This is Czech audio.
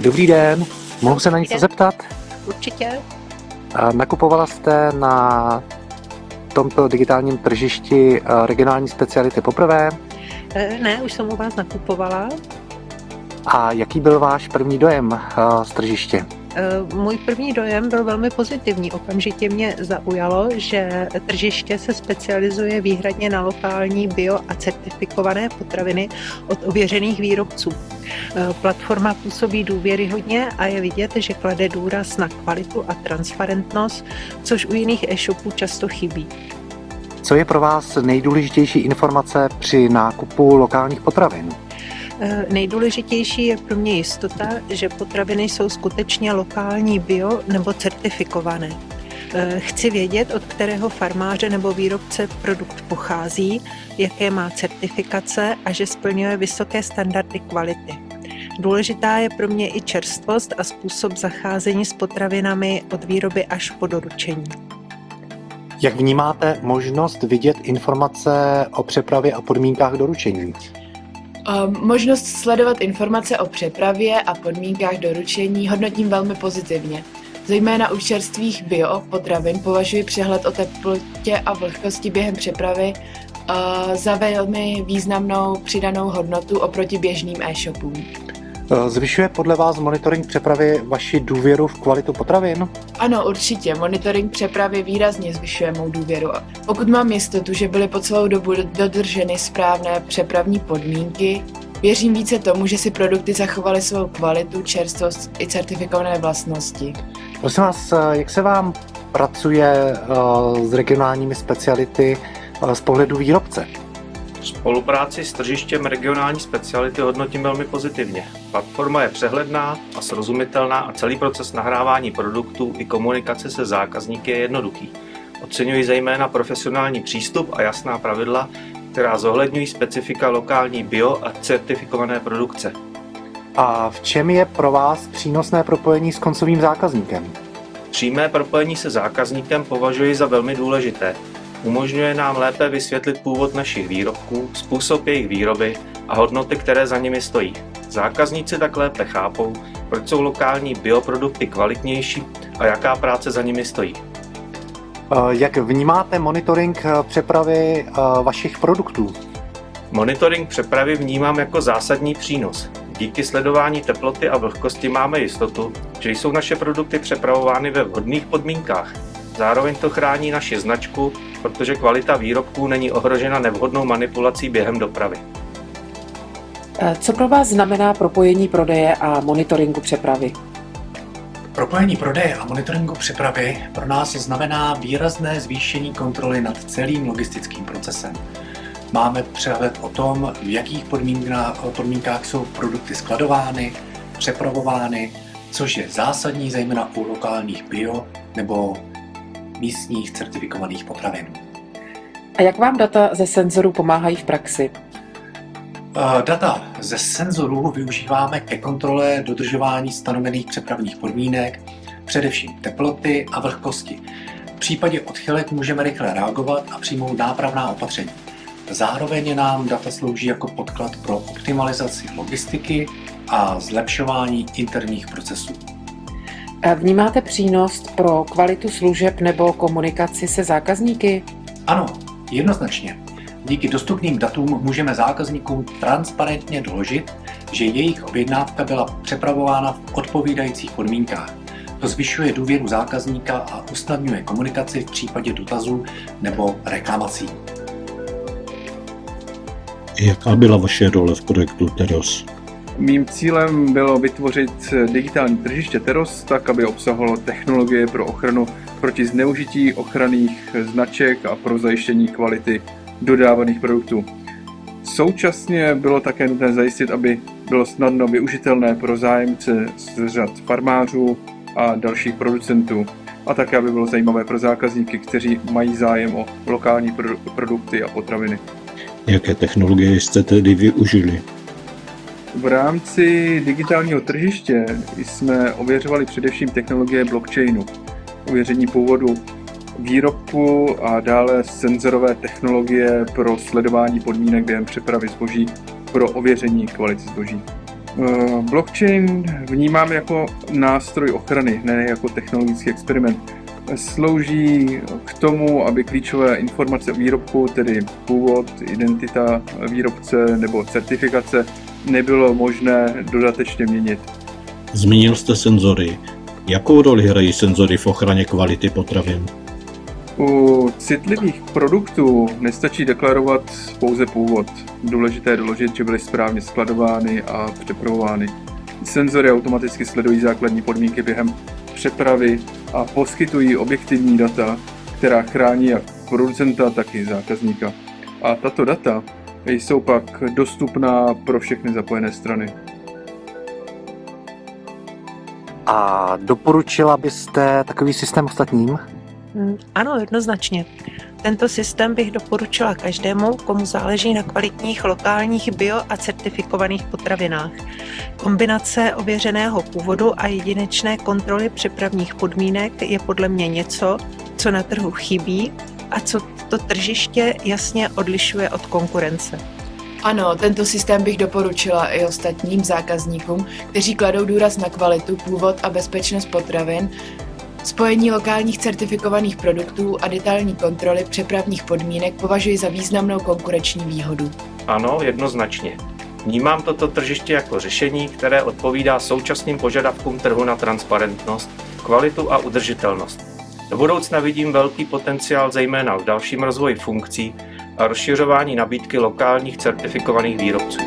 Dobrý den, mohu se na něco den. zeptat? Určitě. Nakupovala jste na tomto digitálním tržišti regionální speciality poprvé? Ne, už jsem u vás nakupovala. A jaký byl váš první dojem z tržiště? Můj první dojem byl velmi pozitivní. Okamžitě mě zaujalo, že tržiště se specializuje výhradně na lokální bio a certifikované potraviny od ověřených výrobců. Platforma působí důvěryhodně a je vidět, že klade důraz na kvalitu a transparentnost, což u jiných e-shopů často chybí. Co je pro vás nejdůležitější informace při nákupu lokálních potravin? Nejdůležitější je pro mě jistota, že potraviny jsou skutečně lokální bio nebo certifikované. Chci vědět, od kterého farmáře nebo výrobce produkt pochází, jaké má certifikace a že splňuje vysoké standardy kvality. Důležitá je pro mě i čerstvost a způsob zacházení s potravinami od výroby až po doručení. Jak vnímáte možnost vidět informace o přepravě a podmínkách doručení? Možnost sledovat informace o přepravě a podmínkách doručení hodnotím velmi pozitivně. Zejména u čerstvých bio potravin považuji přehled o teplotě a vlhkosti během přepravy za velmi významnou přidanou hodnotu oproti běžným e-shopům. Zvyšuje podle vás monitoring přepravy vaši důvěru v kvalitu potravin? Ano, určitě. Monitoring přepravy výrazně zvyšuje mou důvěru. Pokud mám jistotu, že byly po celou dobu dodrženy správné přepravní podmínky, věřím více tomu, že si produkty zachovaly svou kvalitu, čerstvost i certifikované vlastnosti. Prosím vás, jak se vám pracuje s regionálními speciality z pohledu výrobce? Spolupráci s tržištěm regionální speciality hodnotím velmi pozitivně. Platforma je přehledná a srozumitelná a celý proces nahrávání produktů i komunikace se zákazníky je jednoduchý. Oceňuji zejména profesionální přístup a jasná pravidla, která zohledňují specifika lokální bio a certifikované produkce. A v čem je pro vás přínosné propojení s koncovým zákazníkem? Přímé propojení se zákazníkem považuji za velmi důležité. Umožňuje nám lépe vysvětlit původ našich výrobků, způsob jejich výroby a hodnoty, které za nimi stojí. Zákazníci tak lépe chápou, proč jsou lokální bioprodukty kvalitnější a jaká práce za nimi stojí. Jak vnímáte monitoring přepravy vašich produktů? Monitoring přepravy vnímám jako zásadní přínos. Díky sledování teploty a vlhkosti máme jistotu, že jsou naše produkty přepravovány ve vhodných podmínkách. Zároveň to chrání naši značku, protože kvalita výrobků není ohrožena nevhodnou manipulací během dopravy. Co pro vás znamená propojení prodeje a monitoringu přepravy? Propojení prodeje a monitoringu přepravy pro nás znamená výrazné zvýšení kontroly nad celým logistickým procesem. Máme přehled o tom, v jakých podmínkách jsou produkty skladovány, přepravovány, což je zásadní zejména u lokálních bio nebo místních certifikovaných potravin. A jak vám data ze senzorů pomáhají v praxi? Data ze senzorů využíváme ke kontrole dodržování stanovených přepravních podmínek, především teploty a vlhkosti. V případě odchylek můžeme rychle reagovat a přijmout nápravná opatření. Zároveň nám data slouží jako podklad pro optimalizaci logistiky a zlepšování interních procesů. Vnímáte přínos pro kvalitu služeb nebo komunikaci se zákazníky? Ano, jednoznačně. Díky dostupným datům můžeme zákazníkům transparentně doložit, že jejich objednávka byla přepravována v odpovídajících podmínkách. To zvyšuje důvěru zákazníka a usnadňuje komunikaci v případě dotazů nebo reklamací. Jaká byla vaše role v projektu Teros? Mým cílem bylo vytvořit digitální tržiště Teros tak, aby obsahovalo technologie pro ochranu proti zneužití ochranných značek a pro zajištění kvality dodávaných produktů. Současně bylo také nutné zajistit, aby bylo snadno využitelné pro zájemce z řad farmářů a dalších producentů a také, aby bylo zajímavé pro zákazníky, kteří mají zájem o lokální produkty a potraviny. Jaké technologie jste tedy využili? V rámci digitálního tržiště jsme ověřovali především technologie blockchainu, ověření původu výrobku a dále senzorové technologie pro sledování podmínek během přepravy zboží pro ověření kvality zboží. Blockchain vnímám jako nástroj ochrany, ne jako technologický experiment. Slouží k tomu, aby klíčové informace o výrobku, tedy původ, identita výrobce nebo certifikace, nebylo možné dodatečně měnit. Zmínil jste senzory. Jakou roli hrají senzory v ochraně kvality potravin? U citlivých produktů nestačí deklarovat pouze původ. Důležité je doložit, že byly správně skladovány a přepravovány. Senzory automaticky sledují základní podmínky během přepravy a poskytují objektivní data, která chrání jak producenta, tak i zákazníka. A tato data jsou pak dostupná pro všechny zapojené strany. A doporučila byste takový systém ostatním? Ano, jednoznačně. Tento systém bych doporučila každému, komu záleží na kvalitních lokálních bio a certifikovaných potravinách. Kombinace ověřeného původu a jedinečné kontroly přepravních podmínek je podle mě něco, co na trhu chybí a co to tržiště jasně odlišuje od konkurence. Ano, tento systém bych doporučila i ostatním zákazníkům, kteří kladou důraz na kvalitu, původ a bezpečnost potravin. Spojení lokálních certifikovaných produktů a detailní kontroly přepravních podmínek považuji za významnou konkurenční výhodu. Ano, jednoznačně. Vnímám toto tržiště jako řešení, které odpovídá současným požadavkům trhu na transparentnost, kvalitu a udržitelnost. Do budoucna vidím velký potenciál zejména v dalším rozvoji funkcí a rozšiřování nabídky lokálních certifikovaných výrobců.